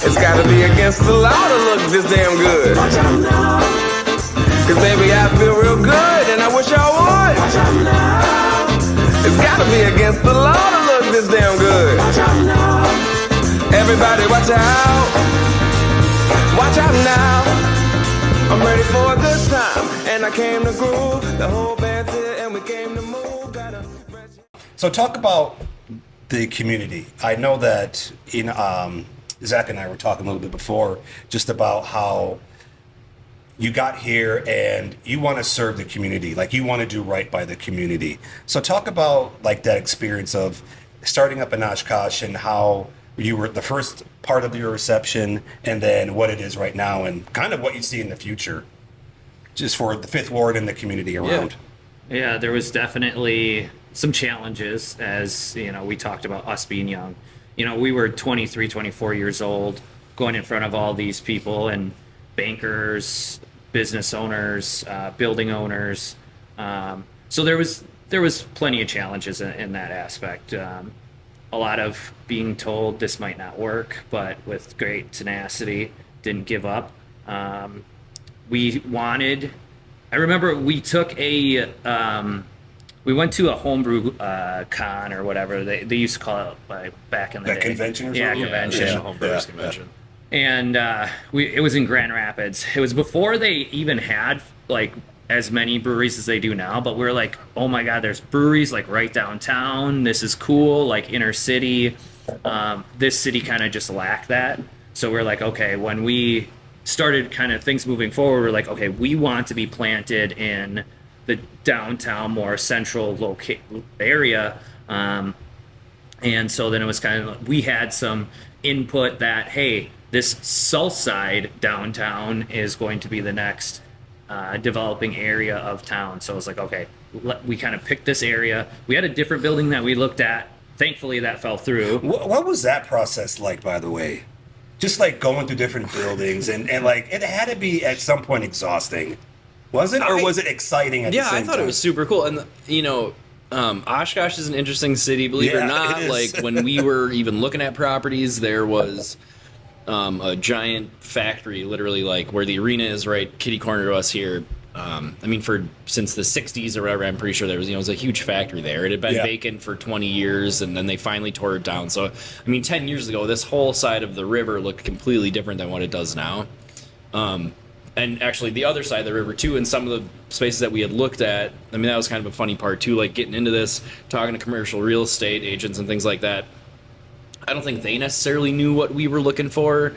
It's gotta be against the law to look this damn good. Watch out now. Cause baby, I feel real good and I wish I would. Watch out now. It's gotta be against the law to look this damn good. Watch out now. Everybody watch out. Watch out now. I'm ready for a good time and I came to groove. The whole band's here and we came to move. So talk about the community. I know that in Zach and I were talking a little bit before just about how you got here and you want to serve the community, like you want to do right by the community. So talk about like that experience of starting up in Oshkosh and how you were the first part of your reception and then what it is right now and kind of what you see in the future just for the Fifth Ward and the community around. Yeah, there was definitely some challenges as, you know, we talked about us being young. You know, we were 23, 24 years old going in front of all these people and bankers, business owners, building owners. So there was plenty of challenges in that aspect. A lot of being told this might not work, but with great tenacity, didn't give up. I remember we took we went to a homebrew con or whatever they used to call it back in the day. Convention or something? Yeah, convention. Yeah, homebrewers convention. And it was in Grand Rapids. It was before they even had like as many breweries as they do now, but we were like, oh my God, there's breweries like right downtown. This is cool, like inner city. This city kind of just lacked that. So we're like, okay, when we started kind of things moving forward, we're like, okay, we want to be planted in the downtown, more central area. And so then it was kind of, we had some input that, hey, this south side downtown is going to be the next developing area of town. So it was like, okay, we kind of picked this area. We had a different building that we looked at. Thankfully, that fell through. What was that process like, by the way? Just like going through different buildings and like it had to be at some point exhausting. Was it? Or was it exciting at the same time? Yeah, I thought it was super cool. And, you know, Oshkosh is an interesting city, believe it or not. Like, when we were even looking at properties, there was a giant factory, literally, like, where the arena is right kitty corner to us here. I mean, since the 60s or whatever, I'm pretty sure there was, it was a huge factory there. It had been vacant for 20 years, and then they finally tore it down. So, I mean, 10 years ago, this whole side of the river looked completely different than what it does now. And actually, the other side of the river, too, in some of the spaces that we had looked at, I mean, that was kind of a funny part, too, like getting into this, talking to commercial real estate agents and things like that. I don't think they necessarily knew what we were looking for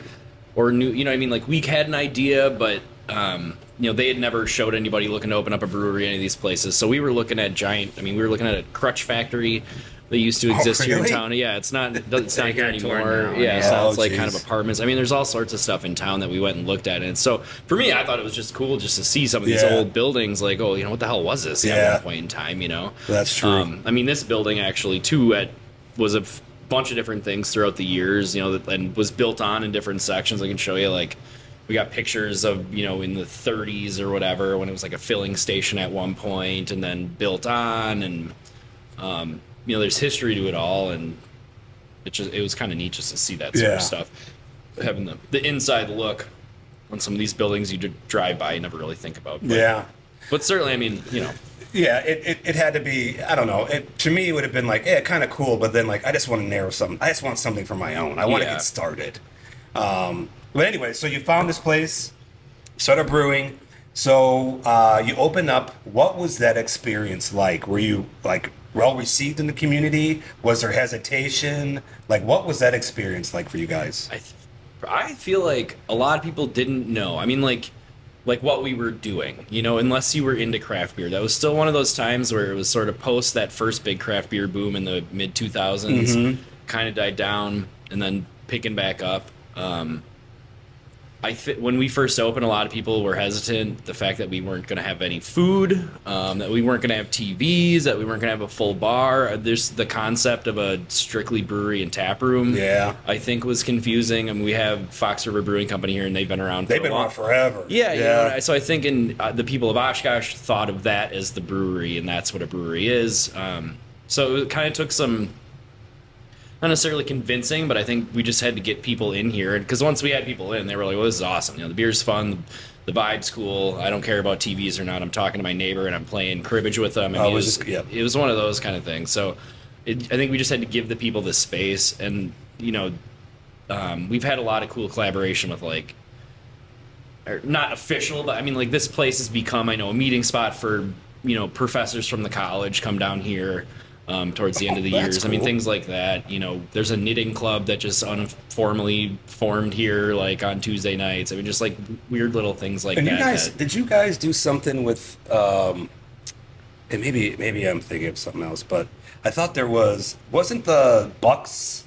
or knew, you know what I mean? Like, we had an idea, but, you know, they had never showed anybody looking to open up a brewery in any of these places. So we were looking at we were looking at a crutch factory that used to exist here in town. Yeah, it's not here anymore. Yeah, so it's like kind of apartments. I mean, there's all sorts of stuff in town that we went and looked at. And so for me, I thought it was just cool just to see some of these old buildings, like, oh, you know, what the hell was this at one point in time, you know? That's true. I mean, this building actually, too, was a bunch of different things throughout the years, you know, and was built on in different sections. I can show you, like, we got pictures of, you know, in the 30s or whatever, when it was like a filling station at one point and then built on. And, you know, there's history to it all. And it was kind of neat just to see that sort of stuff. Having the inside look on some of these buildings you drive by, you never really think about. But, but certainly, I mean, you know. Yeah, it had to be, I don't know. To me, it would have been like, yeah, kind of cool. But then, like, I just want to narrow something. I just want something for my own. I want to get started. But anyway, so you found this place, started brewing. So you opened up. What was that experience like? Were you like well received in the community? Was there hesitation? Like, what was that experience like for you guys? I feel like a lot of people didn't know. I mean, like what we were doing, you know, unless you were into craft beer. That was still one of those times where it was sort of post that first big craft beer boom in the mid 2000s, kind of died down and then picking back up. When we first opened, a lot of people were hesitant. The fact that we weren't going to have any food, that we weren't going to have TVs, that we weren't going to have a full bar. There's the concept of a strictly brewery and tap room. Yeah, I think was confusing. I mean, we have Fox River Brewing Company here, and they've been around. They've been around forever. Yeah. You know, so I think the people of Oshkosh thought of that as the brewery, and that's what a brewery is. So it kind of took some. not necessarily convincing, but I think we just had to get people in here. Because once we had people in, they were like, well, this is awesome. You know, the beer's fun. The vibe's cool. I don't care about TVs or not. I'm talking to my neighbor and I'm playing cribbage with them. I mean, it was one of those kind of things. So I think we just had to give the people the space. And, you know, we've had a lot of cool collaboration with, like, or not official, but I mean, like, this place has become, I know, a meeting spot for, you know, professors from the college come down here towards the end of the years. Cool. I mean, things like that. You know, there's a knitting club that just informally formed here, like, on Tuesday nights. I mean, just, like, weird little things like that. Did you guys do something with, and maybe I'm thinking of something else, but I thought wasn't the Bucks,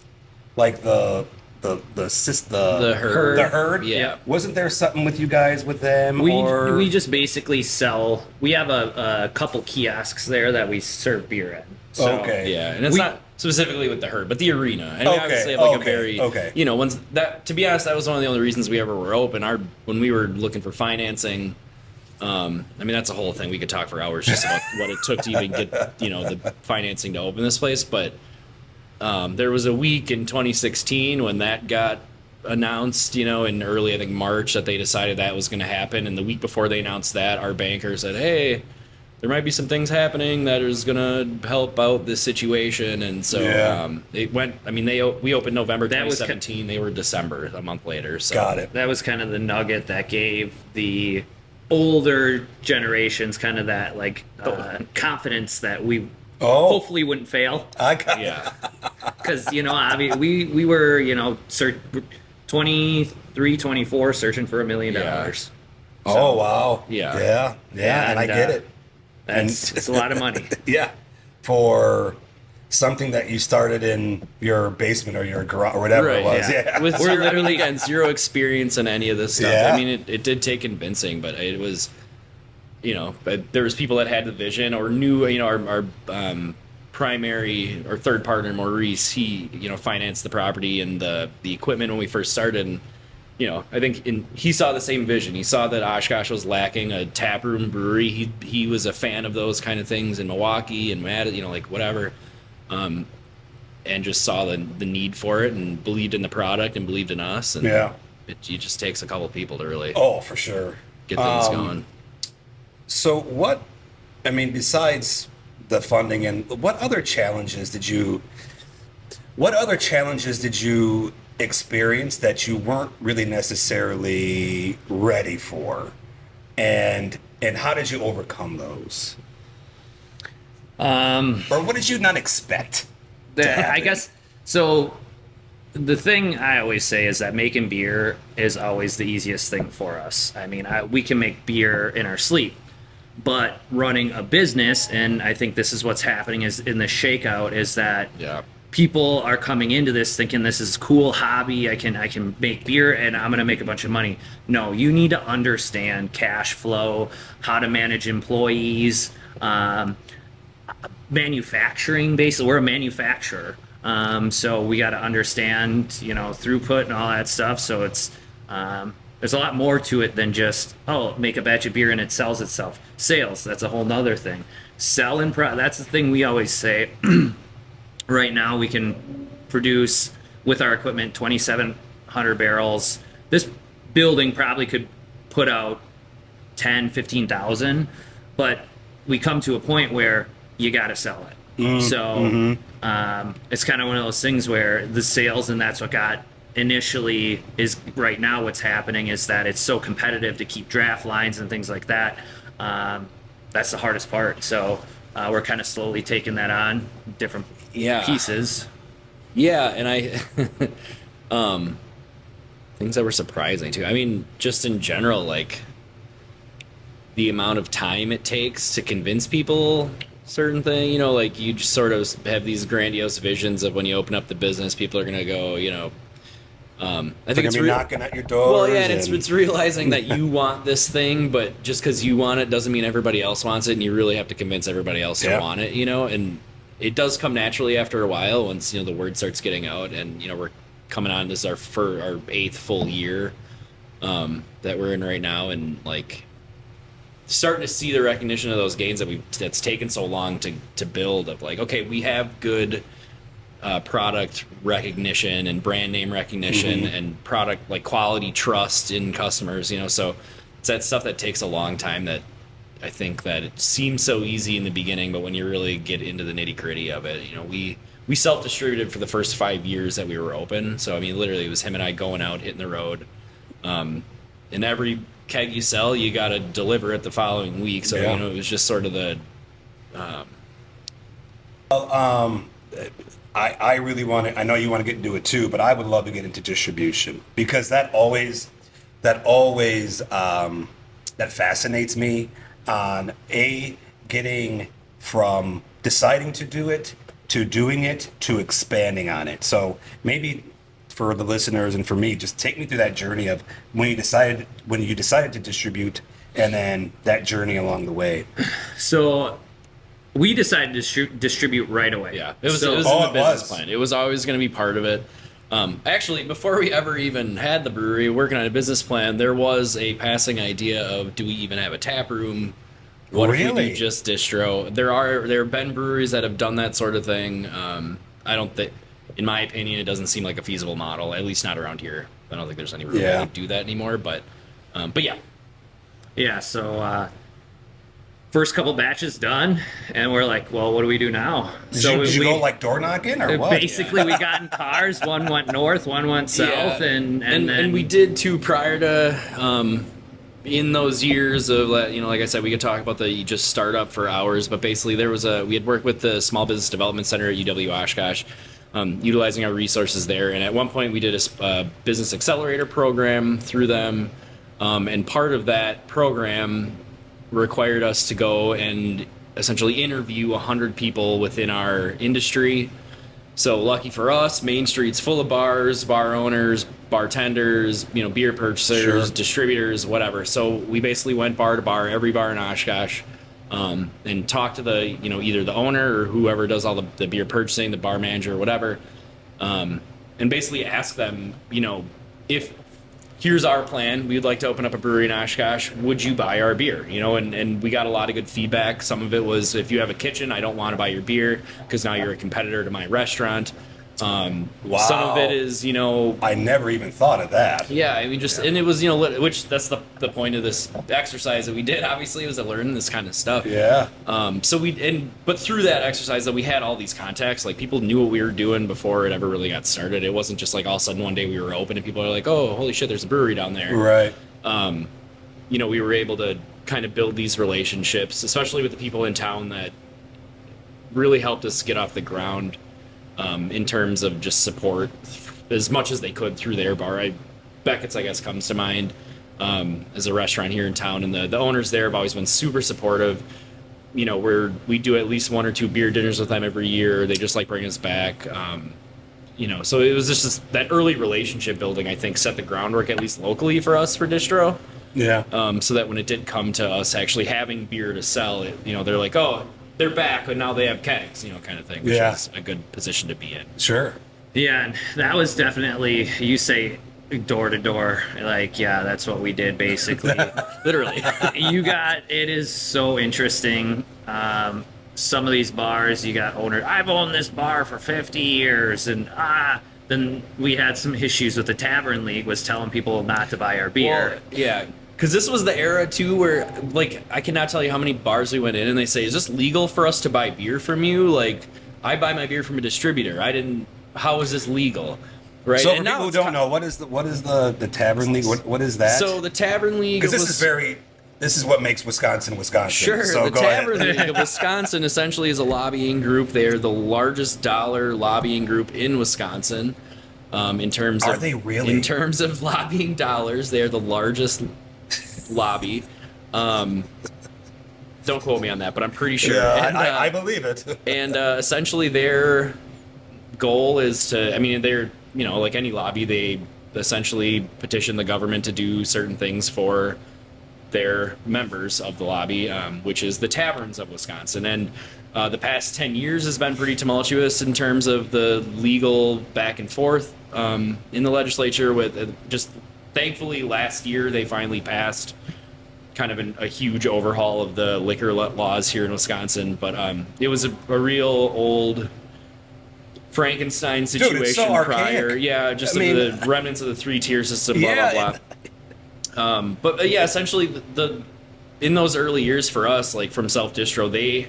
like, the herd? Yeah. Wasn't there something with you guys with them? We just basically sell. We have a couple kiosks there that we serve beer in. So, okay. Yeah, and it's not specifically with the herd, but the arena. And we obviously have like a very, you know, to be honest, that was one of the only reasons we ever were open. When we were looking for financing, I mean, that's a whole thing. We could talk for hours just about what it took to even get, you know, the financing to open this place. But there was a week in 2016 when that got announced, you know, in early, I think, March, that they decided that was going to happen. And the week before they announced that, our banker said, hey, there might be some things happening that is going to help out this situation. And so it went, I mean, we opened November 2017. They were December, a month later. So got it. That was kind of the nugget that gave the older generations kind of that, like, confidence that we hopefully wouldn't fail. Yeah. Because, you know, I mean, we were, you know, 23, 24 searching for $1 million. Yeah. So, oh, wow. Yeah. Yeah, and I get it. It's a lot of money. Yeah. For something that you started in your basement or your garage or whatever it was. Yeah. With zero experience in any of this stuff. Yeah. I mean, it did take convincing, but it was, you know, but there was people that had the vision or knew, you know, our primary or third partner, Maurice, he, you know, financed the property and the equipment when we first started. And, you know, I think he saw the same vision. He saw that Oshkosh was lacking a taproom brewery. He was a fan of those kind of things in Milwaukee and you know, like whatever, and just saw the need for it and believed in the product and believed in us. And it just takes a couple people to really for sure get things going. So besides the funding, and what other challenges did you experience that you weren't really necessarily ready for, and how did you overcome those? Or what did you not expect? I guess so. The thing I always say is that making beer is always the easiest thing for us. I mean, we can make beer in our sleep, but running a business, and I think this is what's happening is in the shakeout, is that people are coming into this thinking this is a cool hobby. I can make beer and I'm going to make a bunch of money. No, you need to understand cash flow, how to manage employees, manufacturing. Basically, we're a manufacturer. So we got to understand, you know, throughput and all that stuff. So it's there's a lot more to it than just make a batch of beer and it sells itself. Sales, that's a whole nother thing. That's the thing we always say. Right now we can produce with our equipment 2,700 barrels. This building probably could put out 10, 15,000, but we come to a point where you got to sell it. It's kind of one of those things where the sales, and that's what got initially, is right now what's happening is that it's so competitive to keep draft lines and things like that. That's the hardest part. So we're kind of slowly taking that on, different pieces. Yeah, and I things that were surprising too. I mean, just in general, like the amount of time it takes to convince people certain thing, you know, like you just sort of have these grandiose visions of when you open up the business, people are gonna go, you know, I think it's knocking at your door. Well, yeah, and it's realizing that you want this thing, but just because you want it doesn't mean everybody else wants it, and you really have to convince everybody else to want it, you know. And it does come naturally after a while once, you know, the word starts getting out, and you know we're coming on, this is our 8th full year that we're in right now, and like starting to see the recognition of those gains that's taken so long to build, of like, okay, we have good product recognition and brand name recognition and product like quality trust in customers, so it's that stuff that takes a long time that I think that it seems so easy in the beginning, but when you really get into the nitty gritty of it, we self-distributed for the first 5 years that we were open. So, I mean, literally it was him and I going out, hitting the road. And every keg you sell, you got to deliver it the following week. So, it was just sort of the... I really want to, I know you want to get into it too, but I would love to get into distribution because that fascinates me on getting from deciding to do it to doing it to expanding on it. So maybe for the listeners and for me, just take me through that journey of when you decided to distribute and then that journey along the way. So we decided to distribute right away. Yeah, it was in the business plan. It was always going to be part of it. Actually, before we ever even had the brewery, working on a business plan, there was a passing idea of, do we even have a tap room? What if we do just distro? There have been breweries that have done that sort of thing. I don't think, in my opinion, it doesn't seem like a feasible model, at least not around here. I don't think there's any room to do that anymore. But yeah. Yeah, so first couple batches done, and we're like, well, what do we do now? Did you go like door knocking or what? Basically, we got in cars. One went north, one went south, and we did too prior to in those years of like I said, we could talk about the just startup for hours, but basically we had worked with the Small Business Development Center at UW Oshkosh, utilizing our resources there, and at one point we did a business accelerator program through them, and part of that program required us to go and essentially interview 100 people within our industry. So lucky for us, Main Street's full of bars, bar owners, bartenders, beer purchasers, distributors, whatever. So we basically went bar to bar, every bar in Oshkosh, and talked to the, either the owner or whoever does all the beer purchasing, the bar manager, whatever, and basically ask them, if here's our plan, we'd like to open up a brewery in Oshkosh, would you buy our beer? And we got a lot of good feedback. Some of it was, if you have a kitchen, I don't want to buy your beer because now you're a competitor to my restaurant. Some of it is, I never even thought of that. Yeah, I mean, and it was, which that's the point of this exercise that we did, obviously, was to learn this kind of stuff. Yeah. But through that exercise that we had all these contacts, like people knew what we were doing before it ever really got started. It wasn't just like all of a sudden one day we were open and people are like, oh, holy shit, there's a brewery down there. Right. We were able to kind of build these relationships, especially with the people in town that really helped us get off the ground. In terms of just support as much as they could through their bar. Beckett's, I guess, comes to mind as a restaurant here in town, and the owners there have always been super supportive. We do at least 1 or 2 beer dinners with them every year. They just like bringing us back. So it was just that early relationship building, I think, set the groundwork, at least locally, for us for distro. Yeah. So that when it did come to us actually having beer to sell, they're like, oh, they're back, but now they have kegs, kind of thing, which is a good position to be in. Sure. Yeah, and that was definitely, you say door to door, like, yeah, that's what we did, basically. Literally. It is so interesting. Some of these bars, you got owners, I've owned this bar for 50 years, and then we had some issues with the Tavern League, was telling people not to buy our beer. Well, yeah. Because this was the era, too, where, I cannot tell you how many bars we went in, and they say, is this legal for us to buy beer from you? Like, I buy my beer from a distributor. How is this legal? Right? So for people who don't know, what is the Tavern League? What is that? So the Tavern League... Because this is what makes Wisconsin. Sure, so the Tavern League of Wisconsin essentially is a lobbying group. They are the largest dollar lobbying group in Wisconsin. In terms Are they really? In terms of lobbying dollars, they are the largest lobby. Don't quote me on that, but I'm pretty sure. Yeah, and, I believe it. And essentially their goal is to, they're, like any lobby, they essentially petition the government to do certain things for their members of the lobby, which is the taverns of Wisconsin. And the past 10 years has been pretty tumultuous in terms of the legal back and forth in the legislature with just... Thankfully, last year they finally passed kind of a huge overhaul of the liquor laws here in Wisconsin. But it was a real old Frankenstein it's situation so archaic. prior. Yeah, just I mean, the remnants of the 3-tier system, blah, Yeah, blah, blah. But yeah, essentially, in those early years for us, like from Self Distro, they,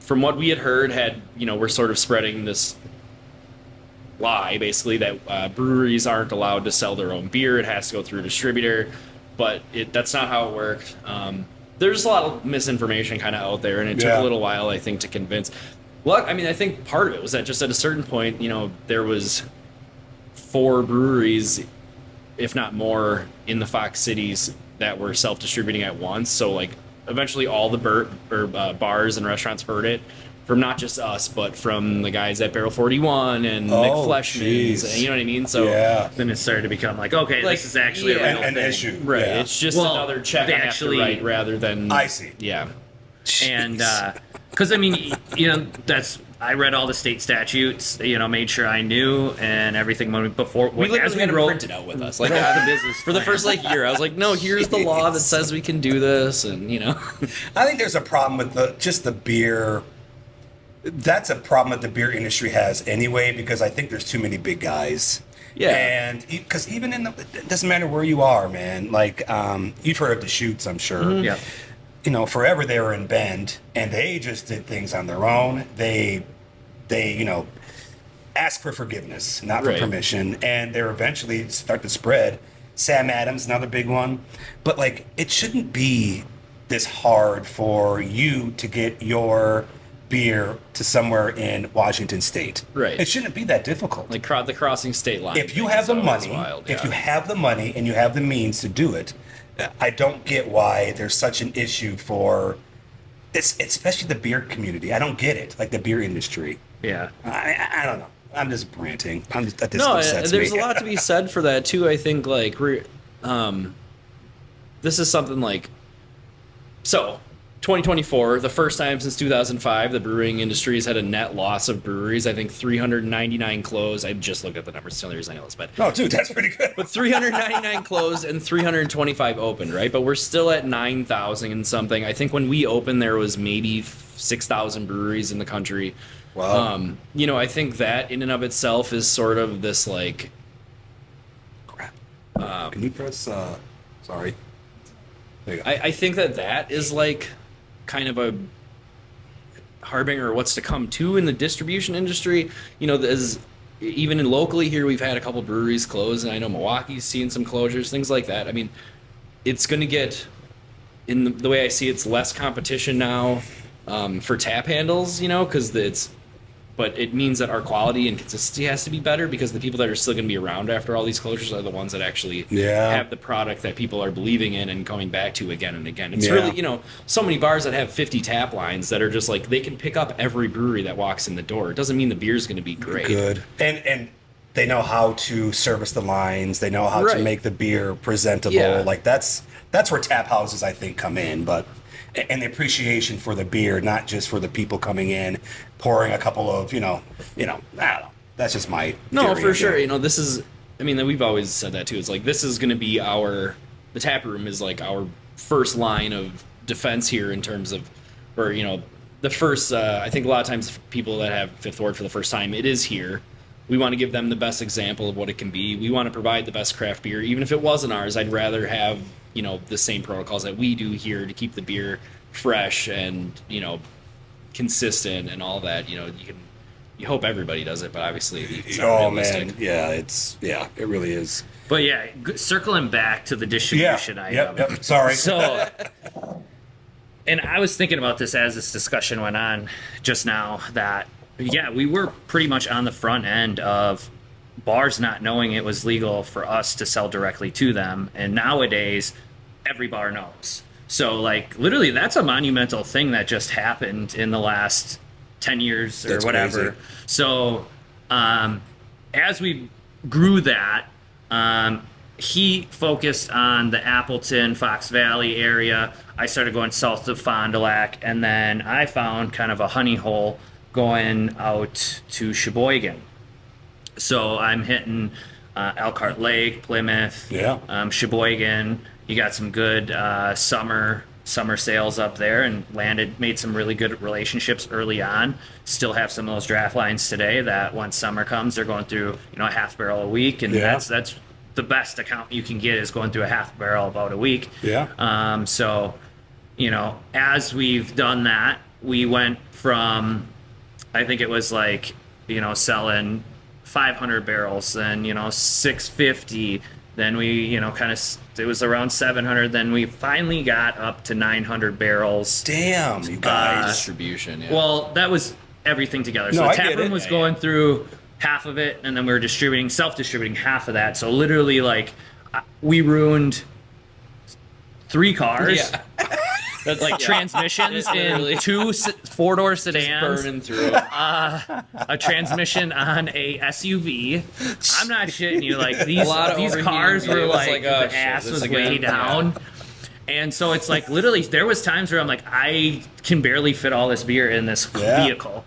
from what we had heard, we're sort of spreading this lie, basically, that breweries aren't allowed to sell their own beer. It has to go through a distributor. But that's not how it worked. There's a lot of misinformation kind of out there, and it took a little while, I think, to convince. Well, I mean, I think part of it was that just at a certain point, there was 4 breweries, if not more, in the Fox cities that were self-distributing at once. So, like, eventually all the bars and restaurants heard it, from not just us, but from the guys at Barrel 41 and Nick Fleshman's, and you know what I mean? So then it started to become like, okay, this is actually a real an thing. issue. Right. Yeah. It's just another check I have to write rather than... I see. Yeah. Jeez. And, because, I mean, I read all the state statutes, made sure I knew and everything before. We literally had them printed out with us. Like, the business. For the first, year, I was like, no, here's the law that says we can do this, and, I think there's a problem with the beer. That's a problem that the beer industry has anyway, because I think there's too many big guys. Yeah. And because even it doesn't matter where you are, man. Like, you've heard of the Shoots, I'm sure. Mm-hmm. Yeah. Forever they were in Bend, and they just did things on their own. They ask for forgiveness, not for permission, and they're eventually start to spread. Sam Adams, another big one. But, like, it shouldn't be this hard for you to get your beer to somewhere in Washington State. Right. It shouldn't be that difficult. like the crossing state line. If you have the money, if you have the money and you have the means to do it, I don't get why there's such an issue for it's especially the beer community. I don't get it, like the beer industry. Yeah. I don't know. I'm just ranting. That No, there's me. a lot to be said for that too. I think this is something like, so 2024, the first time since 2005, the brewing industry has had a net loss of breweries. I think 399 closed. I just looked at the numbers. It's the only reason I know this, but oh, dude, that's pretty good. But 399 closed and 325 opened, right? But we're still at 9,000 and something. I think when we opened, there was maybe 6,000 breweries in the country. Wow. I think that in and of itself is sort of this like. Crap. Can you press? Sorry. There you go. I think that is like kind of a harbinger of what's to come too in the distribution industry. As even in locally here, we've had a couple breweries close, and I know Milwaukee's seeing some closures, things like that. I mean, it's going to get, in the way I see it's less competition now for tap handles, because but it means that our quality and consistency has to be better, because the people that are still going to be around after all these closures are the ones that actually have the product that people are believing in and going back to again and again. It's really, so many bars that have 50 tap lines that are just like, they can pick up every brewery that walks in the door. It doesn't mean the beer's going to be great. Good. And they know how to service the lines. They know how to make the beer presentable. Yeah. Like that's where tap houses, I think, come in. But and the appreciation for the beer, not just for the people coming in, pouring a couple of, I don't know. That's just my No, theory for sure. again. This is, we've always said that too. It's like, this is going to be the tap room is like our first line of defense here in terms of, or, the first, I think a lot of times people that have Fifth Ward for the first time, it is here. We want to give them the best example of what it can be. We want to provide the best craft beer. Even if it wasn't ours, I'd rather have, the same protocols that we do here to keep the beer fresh and, consistent and all that. You hope everybody does it, but obviously it's not realistic. Man. Yeah, it really is. But yeah, circling back to the distribution item. Yep. Sorry. So, and I was thinking about this as this discussion went on just now, that, we were pretty much on the front end of bars not knowing it was legal for us to sell directly to them. And nowadays, every bar knows. So, like, literally, that's a monumental thing that just happened in the last 10 years or That's whatever. crazy. So, as we grew that, he focused on the Appleton, Fox Valley area. I started going south of Fond du Lac, and then I found kind of a honey hole going out to Sheboygan. So I'm hitting Elkhart Lake, Plymouth, Sheboygan. You got some good summer summer sales up there and made some really good relationships early on. Still have some of those draft lines today that once summer comes, they're going through, a half barrel a week, and that's the best account you can get is going through a half barrel about a week. Yeah. So, as we've done that, we went from, I think it was like, selling 500 barrels, then 650. Then we, it was around 700. Then we finally got up to 900 barrels. Damn, you guys. Distribution, yeah. Well, that was everything together. So No, the I get tap room it. was going through half of it, and then we were self-distributing half of that. So literally, like, we ruined 3 cars. Yeah. That's like transmissions literally in 2 4-door sedans, burning through. a transmission on a SUV. I'm not shitting you. Like these lot of cars overheating. were It was like, like, oh, the shit, ass this was again. way down. And so it's like literally there was times where I'm like, I can barely fit all this beer in this vehicle,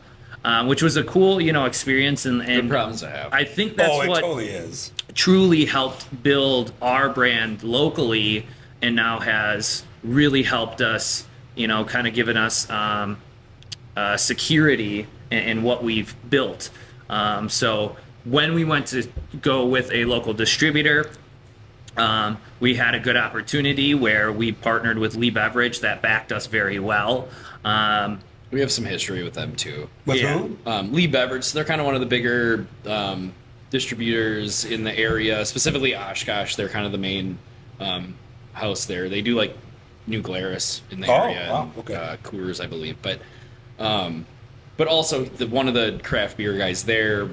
which was a cool experience and Good problems to have. I think that's it what totally is. truly helped build our brand locally, and now has really helped us, kind of given us security in what we've built. So when we went to go with a local distributor, we had a good opportunity where we partnered with Lee Beverage that backed us very well. We have some history with them too. With Yeah. who? Lee Beverage, so they're kind of one of the bigger distributors in the area, specifically Oshkosh. They're kind of the main house there. They do like New Glarus in the area, wow, and, okay. Coors, I believe. But also one of the craft beer guys there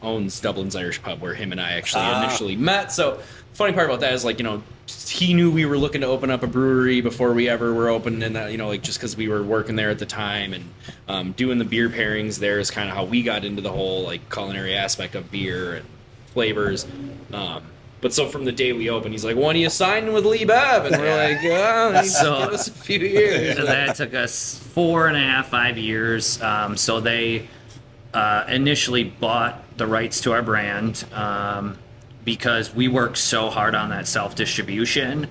owns Dublin's Irish Pub, where him and I actually initially met. So funny part about that is, like, he knew we were looking to open up a brewery before we ever were open, and that, like, just because we were working there at the time, and doing the beer pairings there is kind of how we got into the whole like culinary aspect of beer and flavors. But so from the day we opened, he's like, "When are you signing with Lee Bev?" And we're like, So- give us a few years. That took us 4.5, 5 years. So they initially bought the rights to our brand because we worked so hard on that self-distribution.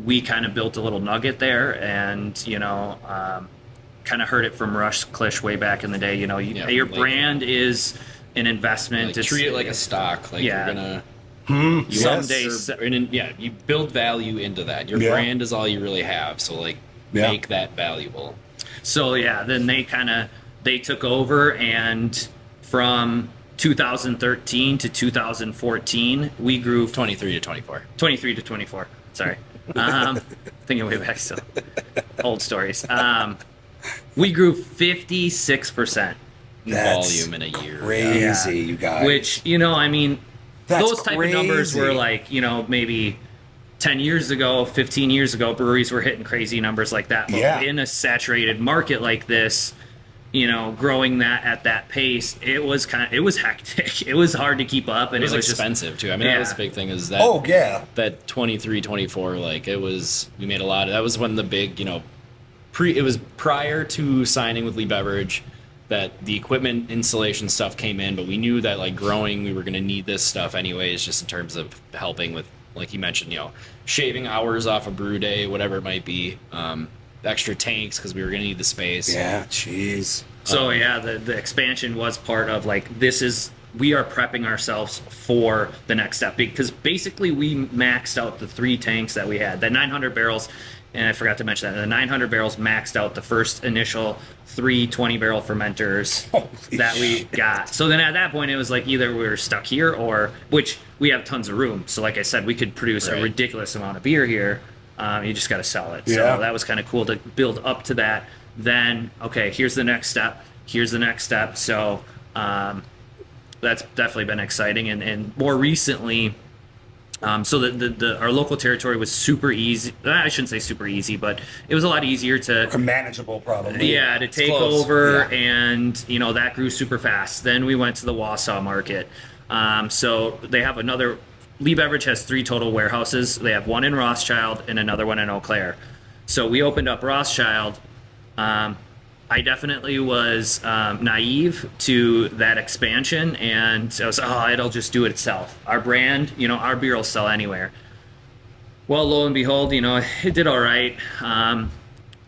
We kind of built a little nugget there, and kind of heard it from Rush Klisch way back in the day. Your like- brand is an investment. Like, It's- treat it like a stock. Like, Yeah. you're gonna someday. you build value into that. Your Yeah. brand is all you really have. So like, Yeah. make that valuable. So yeah, then they took over, and from 2013 to 2014, we grew 23 to 24. 23 to 24. Sorry. Thinking way back still. Old stories. We grew 56%. That's Volume in a year. Crazy, you guys. Which, I mean, That's those type of numbers were crazy. like, maybe 10 years ago, 15 years ago, breweries were hitting crazy numbers like that. But Yeah. in a saturated market like this, growing that at that pace, it was hectic. It was hard to keep up, and It was just expensive too. I mean, that was Yeah. the big thing, is that Oh yeah. that 23, 24, like, we made a lot of, that was when the big, it was prior to signing with Lee Beverage that the equipment installation stuff came in, but we knew that, like, growing, we were going to need this stuff anyways, just in terms of helping with, like you mentioned, shaving hours off a brew day, whatever it might be, extra tanks because we were going to need the space. Yeah. Jeez. So yeah, the expansion was part of, like, we are prepping ourselves for the next step, because basically we maxed out the 3 tanks that we had. The 900 barrels, and I forgot to mention that, the 900 barrels maxed out the first initial 3 20-barrel fermenters that we got. So then at that point, it was like either we were stuck here, or, which we have tons of room. So like I said, we could produce a Right. ridiculous amount of beer here. You just got to sell it. Yeah. So that was kind of cool to build up to that. Then, okay, here's the next step. Here's the next step. So that's definitely been exciting. And more recently, so our local territory was super easy. I shouldn't say super easy, but it was a lot easier to Or manageable, probably. to take close. over, Yeah. and that grew super fast. Then we went to the Wausau market. So they have Lee Beverage has 3 total warehouses. They have one in Rothschild and another one in Eau Claire. So we opened up Rothschild. I definitely was naive to that expansion, and I was, it'll just do it itself. Our brand, our beer will sell anywhere. Well, lo and behold, it did all right.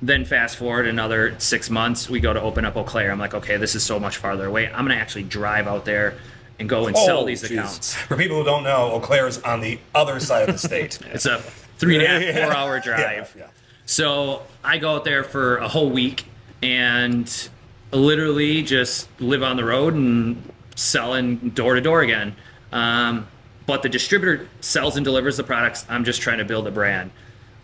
Then fast forward another 6 months, we go to open up Eau Claire. I'm like, okay, this is so much farther away. I'm going to actually drive out there and go and sell these geez. accounts. For people who don't know, Eau Claire is on the other side of the state. It's a 3.5, 4 hour drive. Yeah. So I go out there for a whole week and literally just live on the road and selling door to door again. But the distributor sells and delivers the products. I'm just trying to build a brand.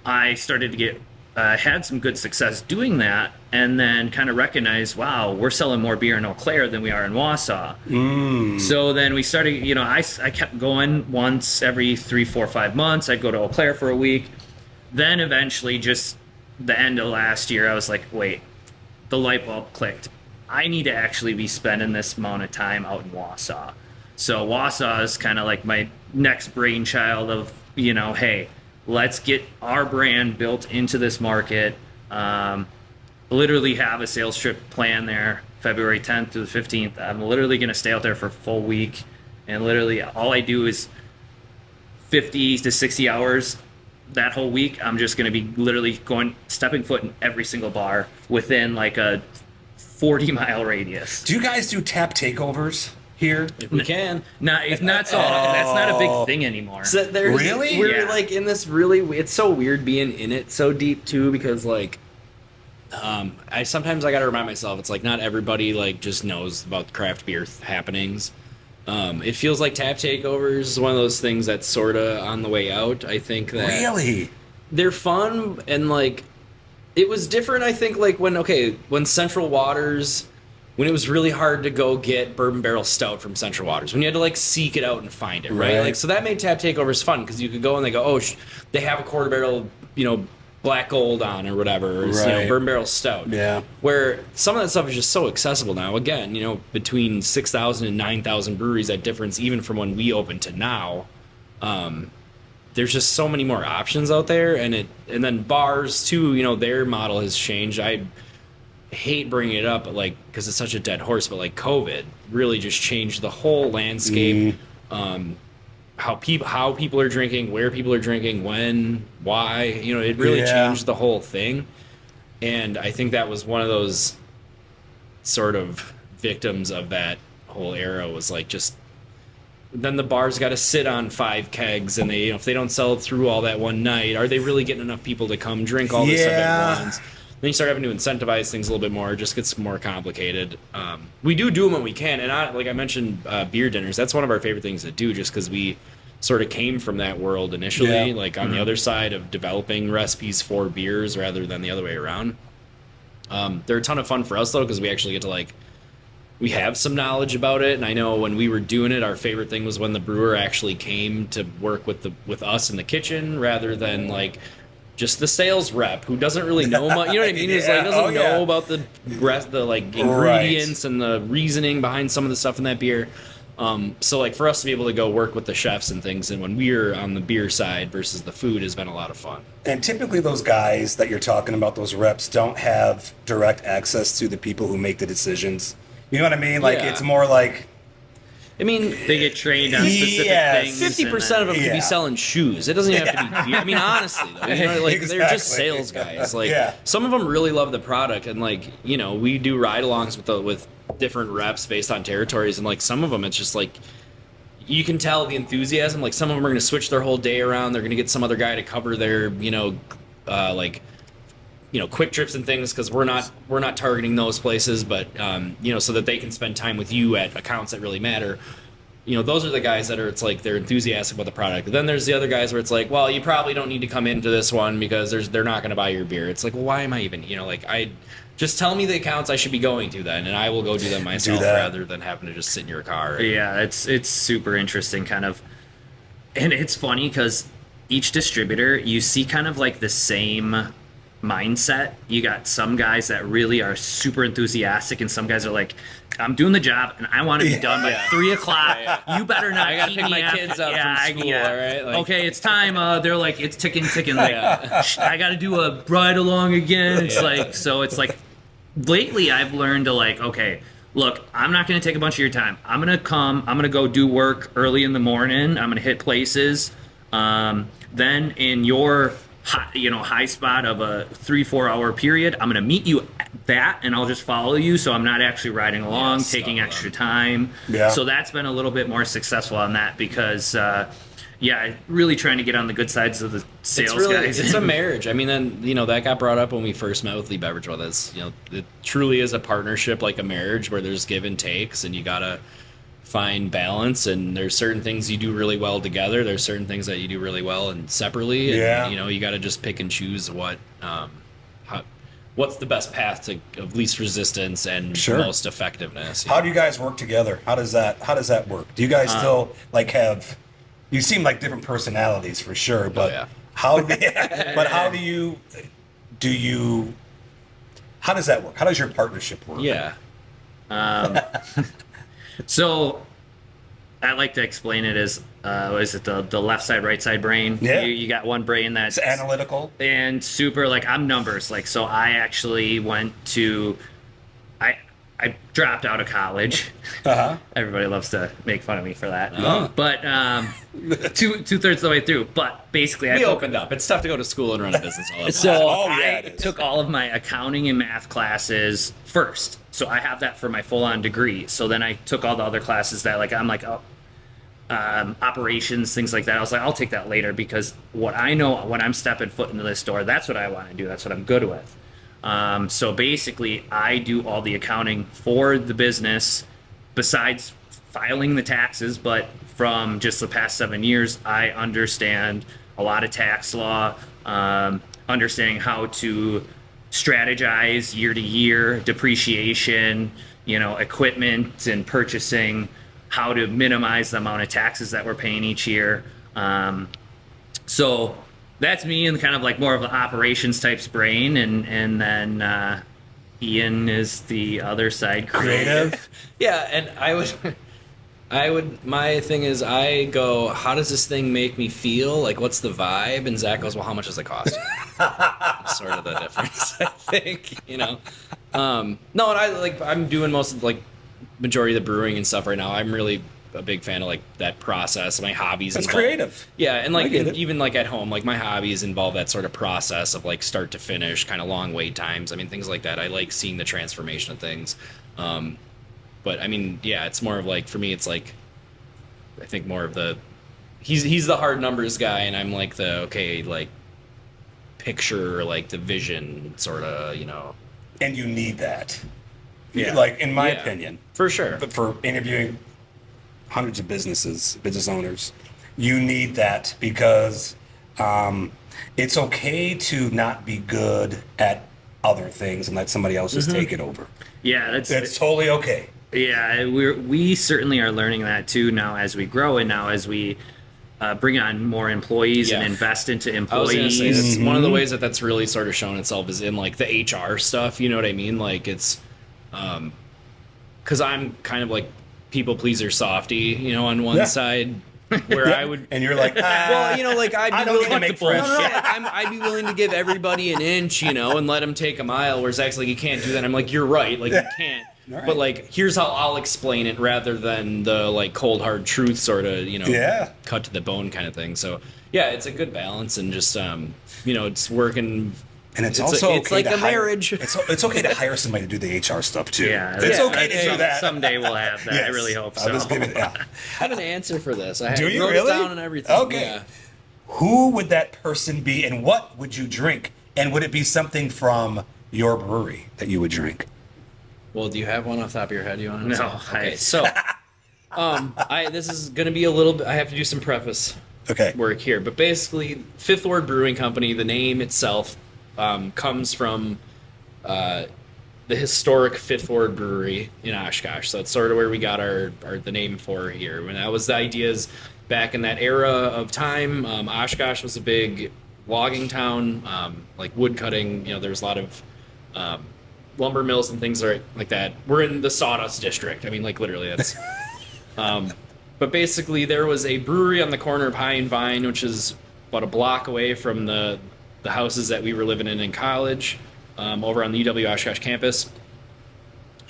I started to get had some good success doing that, and then kind of recognized, wow, we're selling more beer in Eau Claire than we are in Wausau. So then we started, I kept going once every 3, 4, 5 months. I'd go to Eau Claire for a week. Then eventually, just the end of last year, I was like, wait, the light bulb clicked. I need to actually be spending this amount of time out in Wausau. So Wausau is kind of like my next brainchild of, hey, let's get our brand built into this market. Literally have a sales trip planned there, February 10th to the 15th. I'm literally going to stay out there for a full week. And literally all I do is 50 to 60 hours that whole week. I'm just going to be literally stepping foot in every single bar within like a 40-mile radius. Do you guys do tap takeovers here? If we can. No, it's not so. That's not a big thing anymore. So Really? We're Yeah. like in this really. It's so weird being in it so deep too, because like, I sometimes I gotta remind myself it's like not everybody like just knows about craft beer happenings. It feels like tap takeovers is one of those things that's sort of on the way out. I think that Really? they're fun and like it was different. I think like when Central Waters. When it was really hard to go get bourbon barrel stout from Central Waters, when you had to like seek it out and find it, right? Like so that made tap takeovers fun because you could go and they go, oh, they have a quarter barrel, black gold on or whatever, or, Right. bourbon barrel stout. Yeah. Where some of that stuff is just so accessible now. Again, between 6,000 and 9,000 breweries, that difference even from when we opened to now. There's just so many more options out there, and then bars too. Their model has changed. I hate bringing it up, but like because it's such a dead horse, but like COVID really just changed the whole landscape. How people are drinking, where people are drinking, when, why. It really changed the whole thing, and I think that was one of those sort of victims of that whole era. Was like just then the bar's got to sit on 5 kegs, and they if they don't sell through all that one night, are they really getting enough people to come drink all this stuff at once? Then you start having to incentivize things a little bit more. It just gets more complicated. We do them when we can. And like I mentioned, beer dinners, that's one of our favorite things to do just because we sort of came from that world initially, like on the other side of developing recipes for beers rather than the other way around. They're a ton of fun for us, though, because we actually get to we have some knowledge about it. And I know when we were doing it, our favorite thing was when the brewer actually came to work with us in the kitchen rather than just the sales rep who doesn't really know much. You know what I mean? He's doesn't know about the ingredients and the reasoning behind some of the stuff in that beer. So for us to be able to go work with the chefs and things, and when we're on the beer side versus the food, has been a lot of fun. And typically those guys that you're talking about, those reps, don't have direct access to the people who make the decisions. You know what I mean? It's more like... I mean, they get trained on specific things. 50% of them could be selling shoes. It doesn't even have to be beer. I mean, honestly, though, they're just sales guys. Some of them really love the product, and we do ride-alongs with different reps based on territories, and some of them it's just you can tell the enthusiasm. Some of them are going to switch their whole day around. They're going to get some other guy to cover their quick trips and things because we're not targeting those places, but so that they can spend time with you at accounts that really matter. Those are the guys that are they're enthusiastic about the product. Then there's the other guys where it's well, you probably don't need to come into this one because they're not going to buy your beer. It's well, why am I even I just tell me the accounts I should be going to then, and I will go do them myself rather than having to just sit in your car. Yeah, it's super interesting kind of, and it's funny because each distributor you see kind of the same mindset. You got some guys that really are super enthusiastic, and some guys are I'm doing the job and I want to be done by 3 o'clock. You better not. I gotta pick my kids up from school. All right. Okay, it's time. They're it's ticking. I got to do a ride along again. It's so it's lately I've learned to okay, look, I'm not going to take a bunch of your time. I'm going to go do work early in the morning. I'm going to hit places. Then in your high spot of a 3-4 hour period, I'm going to meet you at that, and I'll just follow you, so I'm not actually riding along, taking extra time. Yeah. So that's been a little bit more successful on that because really trying to get on the good sides of the sales guys. It's a marriage. I mean, then, that got brought up when we first met with Lee Beverage Brothers. It truly is a partnership, like a marriage, where there's give and takes, and you gotta find balance. And there's certain things you do really well together. There's certain things that you do really well and separately. And, you gotta just pick and choose what's the best path of least resistance and most effectiveness. How do you guys work together? How does that work? Do you guys still have? You seem like different personalities for sure, but how does that work? How does your partnership work? Yeah. So I like to explain it as is it the left side, right side brain? Yeah. You got one brain that's it's analytical and super I'm numbers. So I actually went to I dropped out of college. Uh-huh. Everybody loves to make fun of me for that. Oh. But two-thirds of the way through. But basically, we opened up. It's tough to go to school and run a business all at once. So I took all of my accounting and math classes first. So I have that for my full-on degree. So then I took all the other classes that operations, things like that. I was like, I'll take that later because what I know when I'm stepping foot into this door, that's what I want to do. That's what I'm good with. So basically, I do all the accounting for the business besides filing the taxes, but from just the past 7 years, I understand a lot of tax law, understanding how to strategize year to year, depreciation, equipment and purchasing, how to minimize the amount of taxes that we're paying each year. So that's me and kind of more of the operations type's brain, and then Ian is the other side, creative. Yeah, and my thing is I go, how does this thing make me feel? What's the vibe? And Zach goes, well, how much does it cost? Sort of the difference, I think, No, and I'm doing most of majority of the brewing and stuff right now. I'm really a big fan of that process. My hobbies. That's involve, creative. Yeah, and even at home, my hobbies involve that sort of process of start to finish, kind of long wait times. I mean, things like that. I like seeing the transformation of things. But I mean, yeah, it's more of for me, it's I think more of the he's the hard numbers guy, and I'm the picture, the vision sort of, And you need that. Yeah. In my opinion, for sure. But for interviewing hundreds of business owners, you need that because it's okay to not be good at other things and let somebody else just take it over. Yeah, that's totally okay. Yeah, we certainly are learning that too now as we grow and now as we bring on more employees and invest into employees. I was gonna say, that's one of the ways that's really sort of shown itself is in the HR stuff. You know what I mean? It's because I'm kind of people pleaser softy, on one side, where I would, and you're I'd be willing to make friends. I'd be willing to give everybody an inch, and let them take a mile. Where Zach's you can't do that. I'm you're right, you can't. Right. But here's how I'll explain it, rather than the cold hard truth sort of, cut to the bone kind of thing. So yeah, it's a good balance, and just it's working. And it's also it's okay like a marriage. It's okay to hire somebody to do the HR stuff too. Yeah, it's okay to do that. Someday we'll have that. Yes. I really hope so. I have an answer for this. I do you wrote really? it down and everything. Okay. Yeah. Who would that person be, and what would you drink? And would it be something from your brewery that you would drink? Well, do you have one off the top of your head you want to know? No. Okay, so this is going to be a little bit. I have to do some preface work here, but basically, Fifth Ward Brewing Company. The name itself comes from the historic Fifth Ward Brewery in Oshkosh. So it's sort of where we got the name for here. When that was the ideas back in that era of time. Oshkosh was a big logging town, wood cutting. There was a lot of lumber mills and things like that. We're in the sawdust district. I mean, literally, that's. But basically, there was a brewery on the corner of High and Vine, which is about a block away from the houses that we were living in college, over on the UW Oshkosh campus.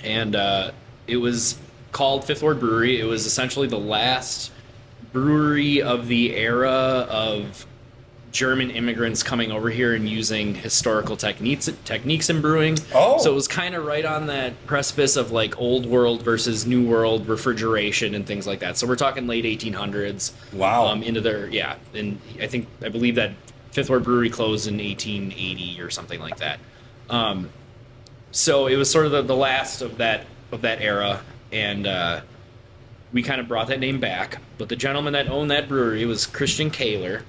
And it was called Fifth Ward Brewery. It was essentially the last brewery of the era of German immigrants coming over here and using historical techniques in brewing. Oh. So it was kind of right on that precipice of like old world versus new world refrigeration and things like that. So we're talking late 1800s. Wow. Into their, and I believe that Fifth Ward Brewery closed in 1880 or something like that. So it was sort of the last of that era, and we kind of brought that name back. But the gentleman that owned that brewery was Christian Kaler.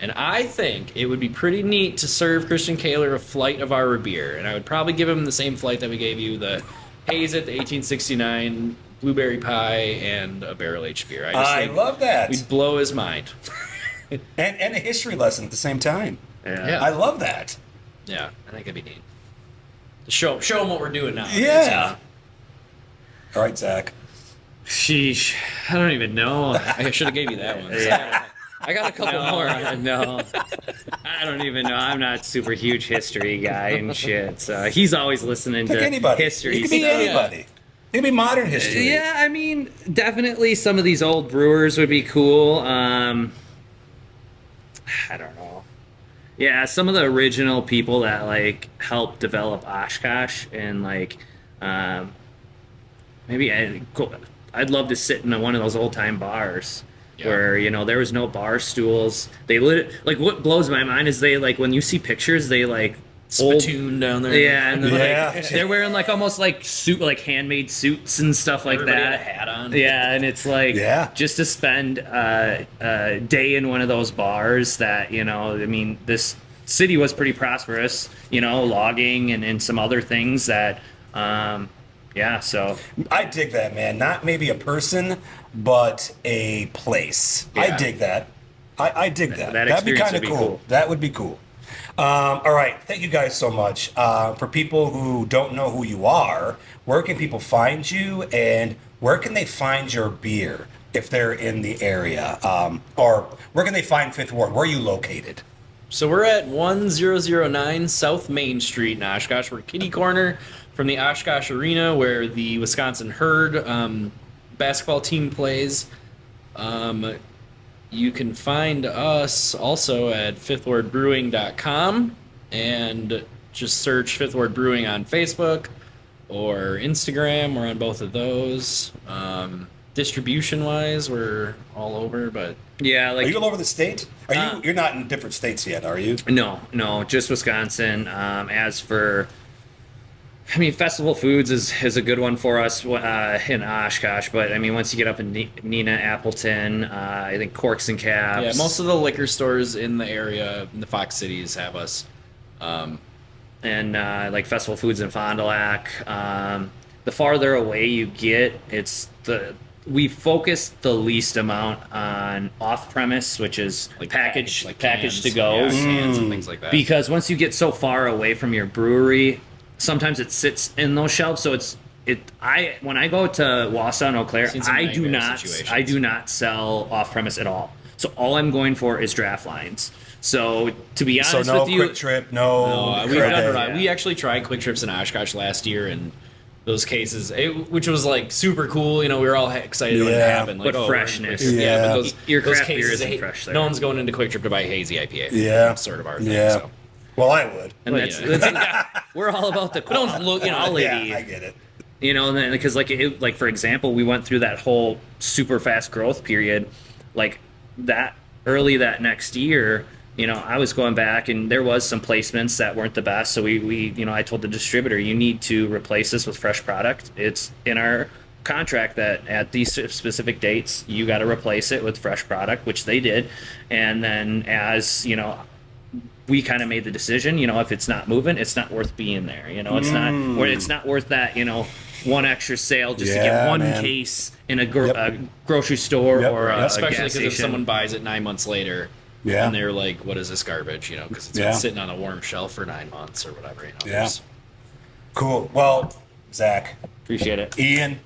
And I think it would be pretty neat to serve Christian Kaler a flight of our beer. And I would probably give him the same flight that we gave you, the Haze at the 1869, Blueberry Pie, and a barrel-aged beer. I love that. We'd blow his mind. And a history lesson at the same time. Yeah. I love that. Yeah, I think it'd be neat. Show him what we're doing now. Yeah. All right, Zach. Sheesh. I don't even know. I should have gave you that one. Yeah. I got a couple more. No. I don't even know. I'm not super huge history guy and shit. So he's always listening Pick to anybody. history It could be stuff. anybody. It could be modern history. Yeah, I mean, definitely some of these old brewers would be cool. I don't know. Yeah, some of the original people that like helped develop Oshkosh and like maybe I'd love to sit in one of those old time bars. Yeah. Where there was no bar stools. They like what blows my mind is they like when you see pictures they like Spittoon down there. yeah, and Yeah. like they're wearing like almost like handmade suits and stuff like Everybody that. had a hat on. Yeah, and it's like just to spend a day in one of those bars that I mean, this city was pretty prosperous. Logging and some other things that. So I dig that, man. Not maybe a person, but a place. Yeah. I dig that. I dig that. That That'd be experience kind of would be cool. cool. That would be cool. All right. Thank you guys so much. For people who don't know who you are, where can people find you and where can they find your beer if they're in the area? Or where can they find Fifth Ward? Where are you located? So we're at 1009 South Main Street in Oshkosh. We're kitty corner from the Oshkosh Arena where the Wisconsin Herd basketball team plays. You can find us also at fifthwardbrewing.com and just search Fifth Ward Brewing on Facebook or Instagram. We're on both of those. Distribution-wise, we're all over, but... yeah, like Are you all over the state? You're not in different states yet, are you? No, just Wisconsin. As for, I mean, Festival Foods is a good one for us in Oshkosh, but I mean, once you get up in Neenah, Appleton, I think Corks and Cabs. Yeah, most of the liquor stores in the area, in the Fox Cities, have us. And like Festival Foods in Fond du Lac. The farther away you get, we focus the least amount on off-premise, which is Like package cans, to go. yeah, cans and things like that. Because once you get so far away from your brewery, sometimes it sits in those shelves. So when I go to Wausau and Eau Claire, Seen some I nightmare situations. do not sell off-premise at all. So all I'm going for is draft lines. So to be honest So no with you, Quick Trip, no... We've done it Craig. right. We actually tried Quick Trips in Oshkosh last year, and those cases, which was like super cool. We were all excited when it Yeah. happened. Like, But we're in freshness. Quick Trip. Yeah. But those Your those craft beer cases, isn't fresh there. No one's going into Quick Trip to buy hazy IPA. Yeah. Sort of our thing. Yeah. So. Well, I would. and Well, that's, yeah. that's we're all about the don't look- quality. Yeah, I get it. And then because like for example, we went through that whole super fast growth period, like that early that next year. I was going back and there was some placements that weren't the best. So we I told the distributor, you need to replace this with fresh product. It's in our contract that at these specific dates, you got to replace it with fresh product, which they did. And then as, we kind of made the decision, if it's not moving, it's not worth being there. It's not worth that, one extra sale just to Yeah, get one man. case in a grocery store Yep. or a Especially gas because if station. someone buys it 9 months later, Yeah. and they're like, "What is this garbage?" Because it's Yeah. been sitting on a warm shelf for 9 months or whatever. Yeah. There's- Cool. Well, Zach, Appreciate it. Ian,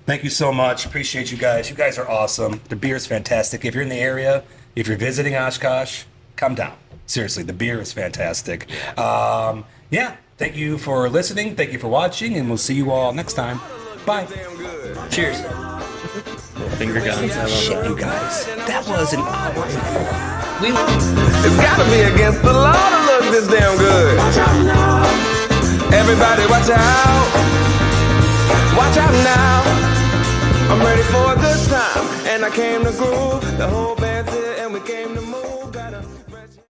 thank you so much. Appreciate you guys. You guys are awesome. The beer is fantastic. If you're in the area, if you're visiting Oshkosh, come down. Seriously, the beer is fantastic. Yeah. Thank you for listening. Thank you for watching, and we'll see you all next time. Bye. Damn good. Cheers. Finger guns. I love Shit, you guys. That was an hour. It's gotta be against the law to look this damn good. Everybody watch out. Watch out now. I'm ready for a good time, and I came to groove the whole band.